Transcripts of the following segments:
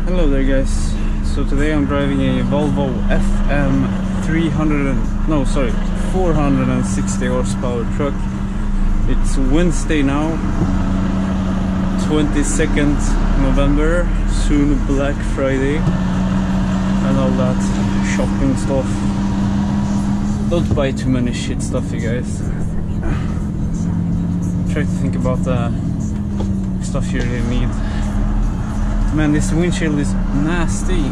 Hello there guys, so today I'm driving a Volvo FM 460 horsepower truck. It's Wednesday now, 22nd November, soon Black Friday and all that shopping stuff. Don't buy too many shit stuff, you guys. Try to think about the stuff you really need. Man, this windshield is nasty.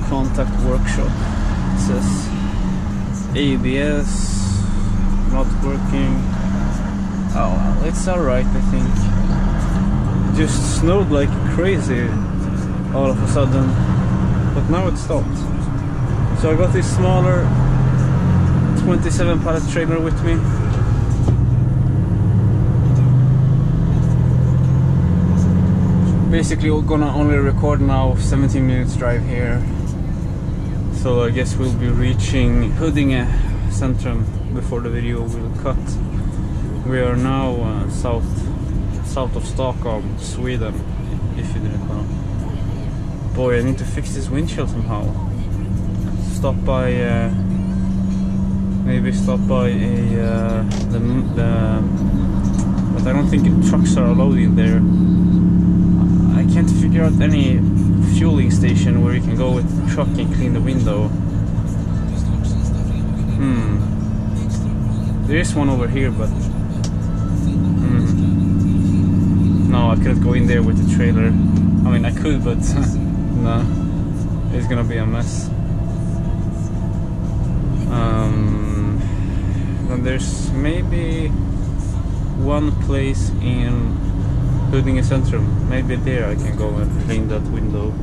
Contact workshop. It says ABS not working. Oh well, it's alright, I think. It just snowed like crazy all of a sudden, but now it stopped. So I got this smaller 27 pallet trailer with me. Basically we're gonna only record now 17 minutes drive here, so I guess we'll be reaching Huddinge Centrum before the video will cut. We are now south of Stockholm, Sweden, if you didn't know. Boy, I need to fix this windshield somehow. Maybe stop by but I don't think trucks are allowed in there. I can't figure out any fueling station where you can go with the truck and clean the window. There is one over here, but no, I couldn't go in there with the trailer. I mean, I could, but no, it's gonna be a mess. And there's maybe one place in Huddinge Centrum. Maybe there I can go and clean that window.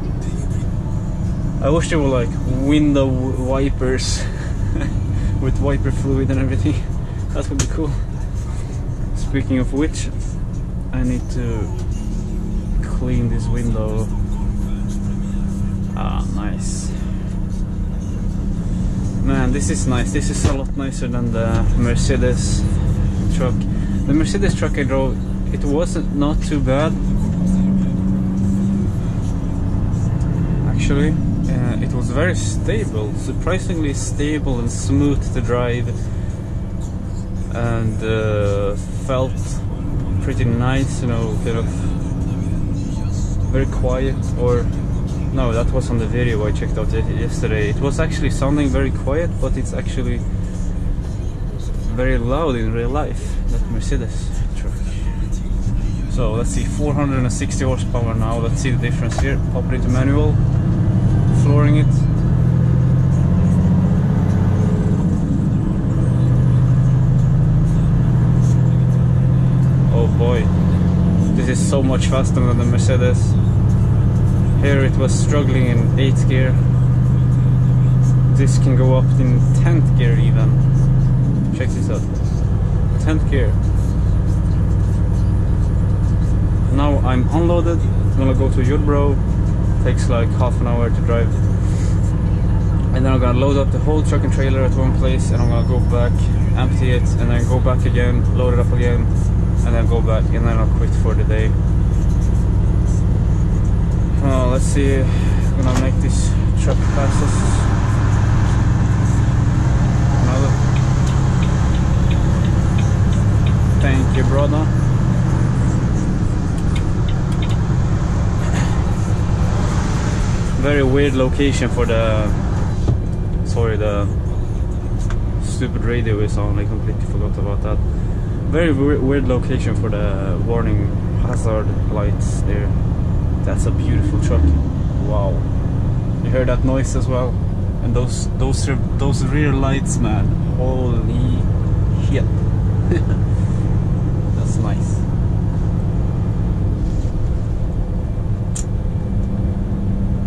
I wish there were like window wipers with wiper fluid and everything. That would be cool. Speaking of which, I need to clean this window. Ah, nice. Man, this is nice. This is a lot nicer than the Mercedes truck. The Mercedes truck I drove, it wasn't not too bad. Actually, it was very stable, surprisingly stable and smooth to drive, and felt pretty nice, you know, kind of very quiet. Or no, that was on the video I checked out yesterday. It was actually sounding very quiet, but it's actually very loud in real life, that Mercedes truck. So let's see, 460 horsepower now. Let's see the difference here. Pop it into manual, flooring it. Oh boy, this is so much faster than the Mercedes. Here it was struggling in 8th gear. This can go up in 10th gear even. Check this out. 10th gear. Now I'm unloaded. I'm gonna go to Jordbro. Takes like half an hour to drive. And then I'm gonna load up the whole truck and trailer at one place, and I'm gonna go back, empty it, and then go back again, load it up again, and then go back, and then I'll quit for the day. Let's see. I'm gonna make this truck passes. Another. Thank you, brother. Very weird location for the... Sorry, the stupid radio is on. I completely forgot about that. Very weird location for the warning hazard lights there. That's a beautiful truck. Wow. You heard that noise as well? And those rear lights, man. Holy shit. That's nice.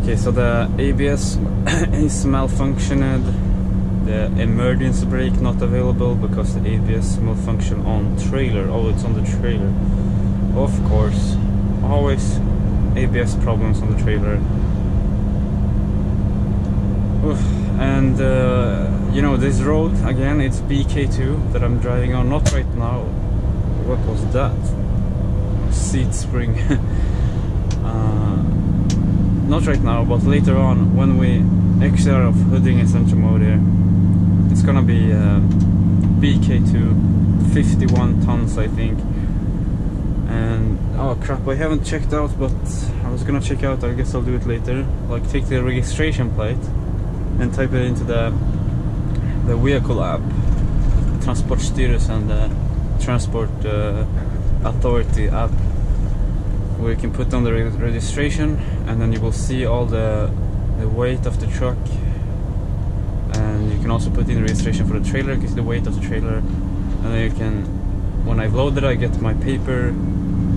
Okay, so the ABS is malfunctioned. The emergency brake not available because the ABS malfunction on trailer. Oh, it's on the trailer. Of course. Always ABS problems on the trailer. Oof. And you know, this road again, it's BK2 that I'm driving on, not right now. What was that? Seat spring. Not right now, but later on when we exit out of Huddinge Centrum over there, it's gonna be BK2 51 tons I think. And oh crap, I haven't checked out, but I was gonna check out, I guess I'll do it later. Like take the registration plate and type it into the vehicle app, Transportstyrelsen and the Transport Authority app, where you can put on the registration, and then you will see all the weight of the truck, and you can also put in the registration for the trailer, because the weight of the trailer, and then you can, when I've loaded I get my paper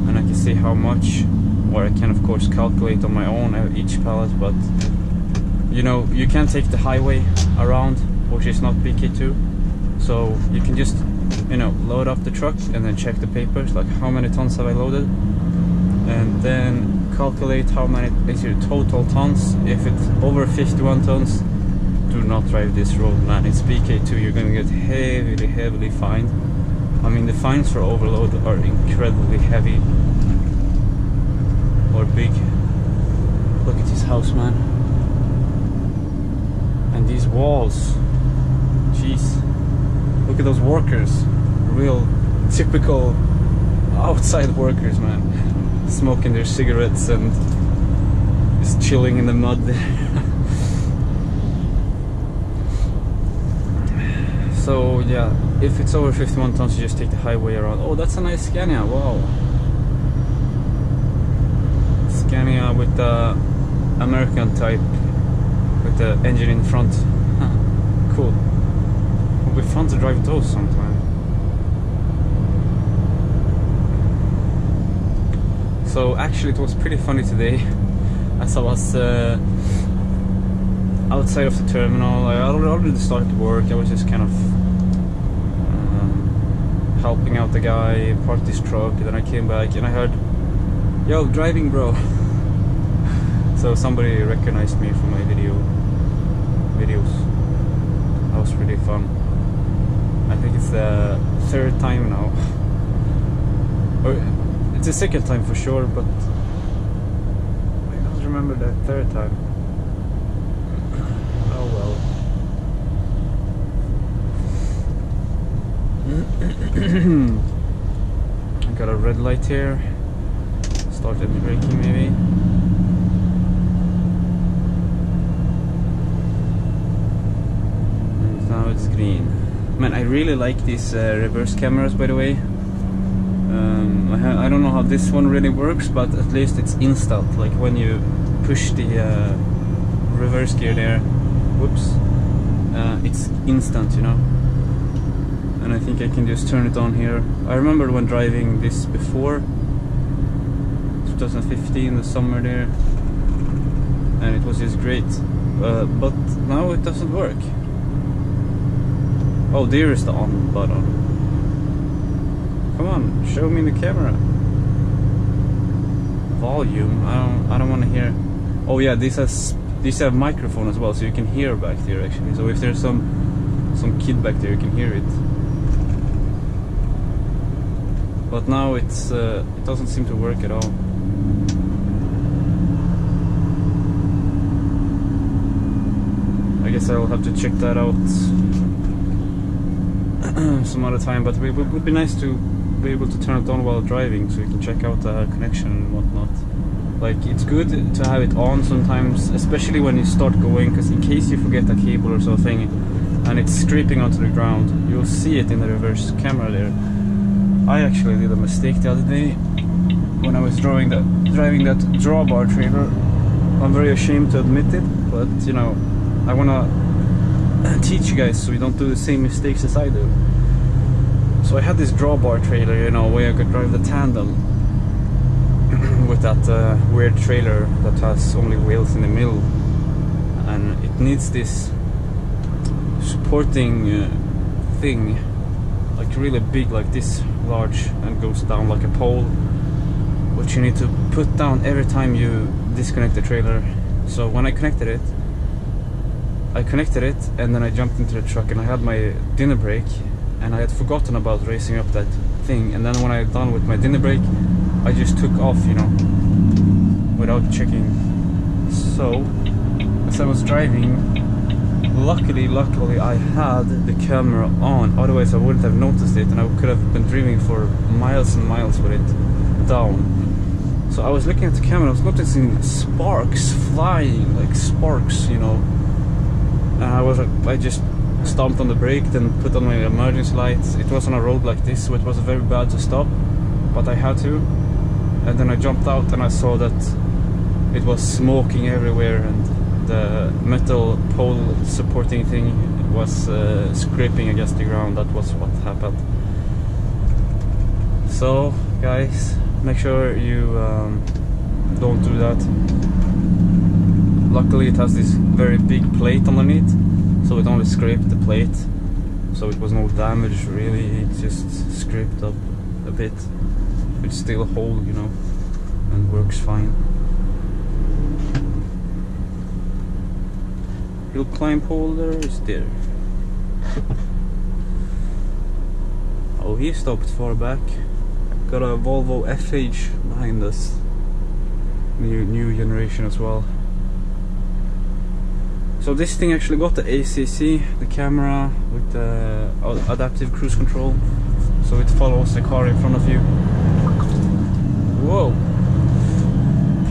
and I can see how much, or I can of course calculate on my own each pallet, but you know, you can take the highway around, which is not BK2, so you can just, you know, load up the truck and then check the papers, like how many tons have I loaded, and then calculate how many is your total tons. If it's over 51 tons, do not drive this road, man. It's BK2, you're gonna get heavily fined. I mean, the fines for overload are incredibly heavy or big. Look at this house, man, and these walls, jeez. Look at those workers, real typical outside workers, man, smoking their cigarettes and just chilling in the mud. So yeah, if it's over 51 tons, you just take the highway around. Oh, that's a nice Scania, wow. Scania with the American type, with the engine in front. Cool. It would be fun to drive those sometime. So actually it was pretty funny today, as I was outside of the terminal. I already started work. I was just kind of helping out the guy park this truck, and then I came back and I heard, "Yo, driving bro." So somebody recognized me from my videos. That was pretty fun. I think it's the third time now, or it's the second time for sure, but I don't remember that third time. Oh well. I got a red light here. Started braking maybe. And now it's green. Man, I really like these reverse cameras, by the way. I don't know how this one really works, but at least it's instant. Like when you push the reverse gear there, whoops, it's instant, you know. And I think I can just turn it on here. I remember when driving this before, 2015, the summer there, and it was just great. But now it doesn't work. Oh, there is the on button. Come on, show me the camera. Volume. I don't want to hear. Oh yeah, these have microphone as well, so you can hear back there actually. So if there's some kid back there, you can hear it. But now it doesn't seem to work at all. I guess I'll have to check that out some other time, but it would be nice to be able to turn it on while driving, so you can check out the connection and whatnot. Like, it's good to have it on sometimes, especially when you start going, because in case you forget a cable or something and it's scraping onto the ground, you'll see it in the reverse camera there. I actually did a mistake the other day when I was driving that drawbar trailer. I'm very ashamed to admit it, but you know, I wanna teach you guys so you don't do the same mistakes as I do. So I had this drawbar trailer, you know, where I could drive the tandem with that weird trailer that has only wheels in the middle, and it needs this supporting thing, like really big, like this large, and goes down like a pole, which you need to put down every time you disconnect the trailer. So when I connected it, and then I jumped into the truck, and I had my dinner break, and I had forgotten about raising up that thing. And then when I had done with my dinner break, I just took off, you know, without checking. So as I was driving, luckily I had the camera on, otherwise I wouldn't have noticed it, and I could have been driving for miles and miles with it down. So I was looking at the camera, I was noticing sparks flying, like sparks, you know. And I just stomped on the brake, then put on my emergency lights. It was on a road like this, so it was very bad to stop, but I had to. And then I jumped out and I saw that it was smoking everywhere, and the metal pole supporting thing was scraping against the ground. That was what happened. So guys, make sure you don't do that. Luckily it has this very big plate underneath, so it only scraped the plate, so it was no damage really. It just scraped up a bit. It's still whole, you know, and works fine. Hill climb holder is there. Oh, he stopped far back. Got a Volvo FH behind us. New generation as well. So this thing actually got the ACC, the camera with the adaptive cruise control, so it follows the car in front of you. Whoa!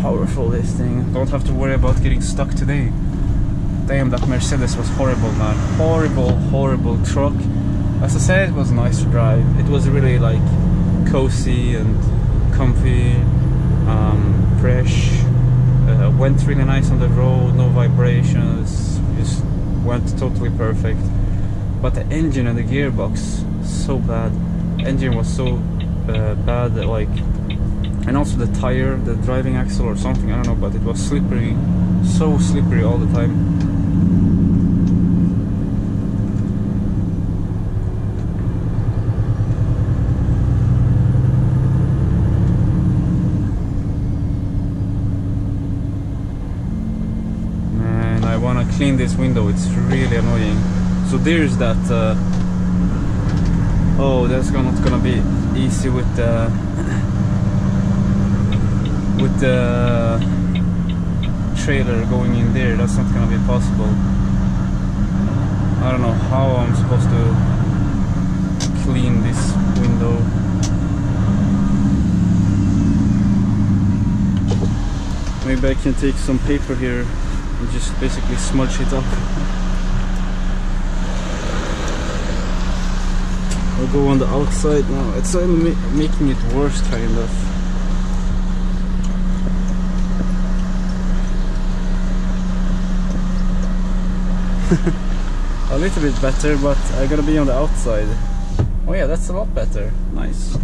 Powerful, this thing. Don't have to worry about getting stuck today. Damn, that Mercedes was horrible, man. Horrible truck. As I said, it was nice to drive. It was really like cozy and comfy, fresh. Went really nice on the road, no vibrations, just went totally perfect. But the engine and the gearbox, so bad. Engine was so bad, like, and also the tire, the driving axle or something, I don't know, but it was slippery, so slippery all the time. Clean this window, it's really annoying. So there's that oh, that's not gonna be easy with the trailer going in there. That's not gonna be possible. I don't know how I'm supposed to clean this window. Maybe I can take some paper here and just basically smudge it up. I'll go on the outside now. It's only making it worse, kind of. A little bit better, but I gotta be on the outside. Oh yeah, that's a lot better. Nice.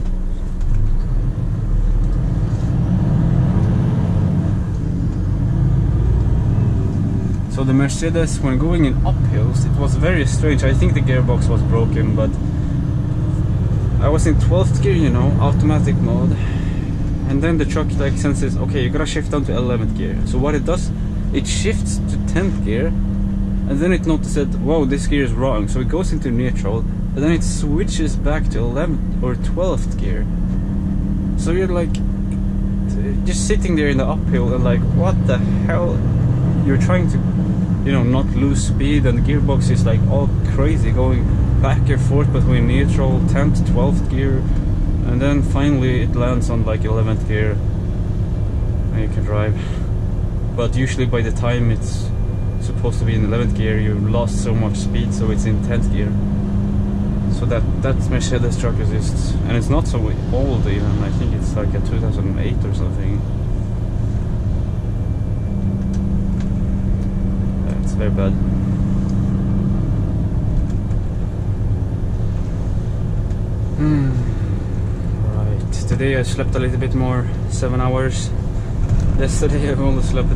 So the Mercedes, when going in uphills, it was very strange. I think the gearbox was broken, but I was in 12th gear, you know, automatic mode, and then the truck like senses, okay, you gotta shift down to 11th gear. So what it does, it shifts to 10th gear, and then it notices, whoa, this gear is wrong. So it goes into neutral, and then it switches back to 11th or 12th gear. So you're like just sitting there in the uphill and like, what the hell? You're trying to, you know, not lose speed, and the gearbox is like all crazy, going back and forth between neutral, 10th, 12th gear, and then finally it lands on like 11th gear and you can drive. But usually by the time it's supposed to be in 11th gear, you've lost so much speed, so it's in 10th gear. So that Mercedes truck is just, and it's not so old even. I think it's like a 2008 or something. It's very bad. Right, today I slept a little bit more, 7 hours. Yesterday I've only slept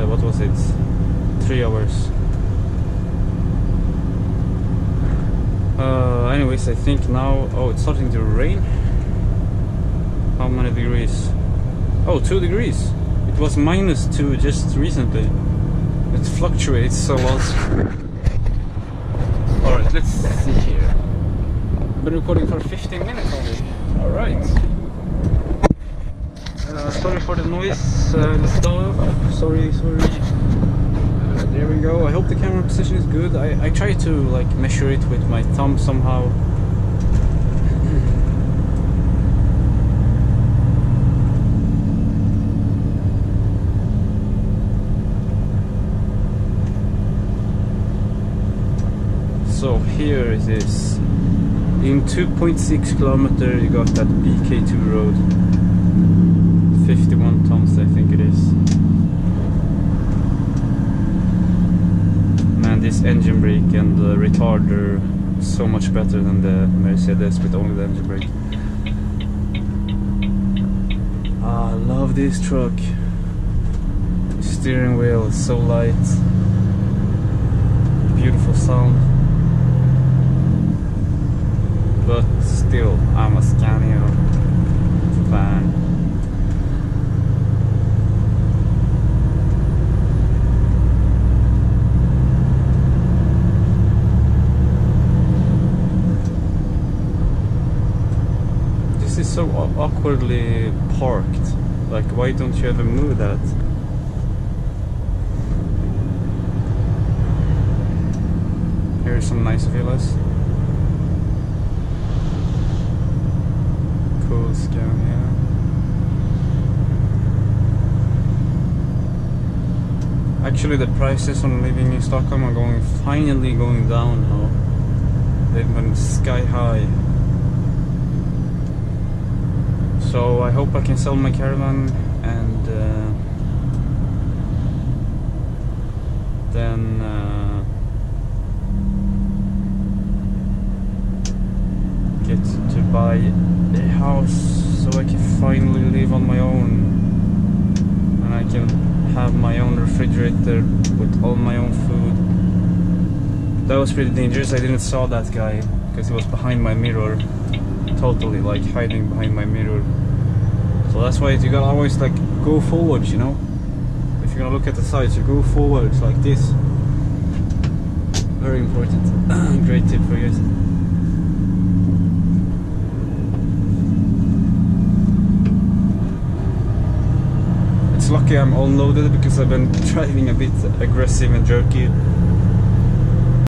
what was it, 3 hours. Anyways, I think now, oh, it's starting to rain. How many degrees? Oh, 2 degrees. It was -2 just recently. It fluctuates a lot. Alright, let's see here. I've been recording for 15 minutes already. Alright. Sorry for the noise and stuff. Sorry. There we go. I hope the camera position is good. I try to like measure it with my thumb somehow. So here it is. In 2.6 kilometers you got that BK2 road. 51 tons I think it is. Man, this engine brake and the retarder so much better than the Mercedes with only the engine brake. I love this truck. The steering wheel is so light. Beautiful sound. But still, I'm a Scania fan. This is so awkwardly parked. Like, why don't you ever move that? Here's some nice villas. Cool Scania. Actually, the prices on living in Stockholm are finally going down now. They've been sky high. So I hope I can sell my caravan and then get to buy a house so I can finally live on my own, and I can have my own refrigerator with all my own food. That was pretty dangerous. I didn't saw that guy because he was behind my mirror, totally like hiding behind my mirror. So that's why you gotta always like go forward, you know. If you're gonna look at the sides, you go forwards like this. Very important. Great tip for you guys. It's lucky I'm all loaded because I've been driving a bit aggressive and jerky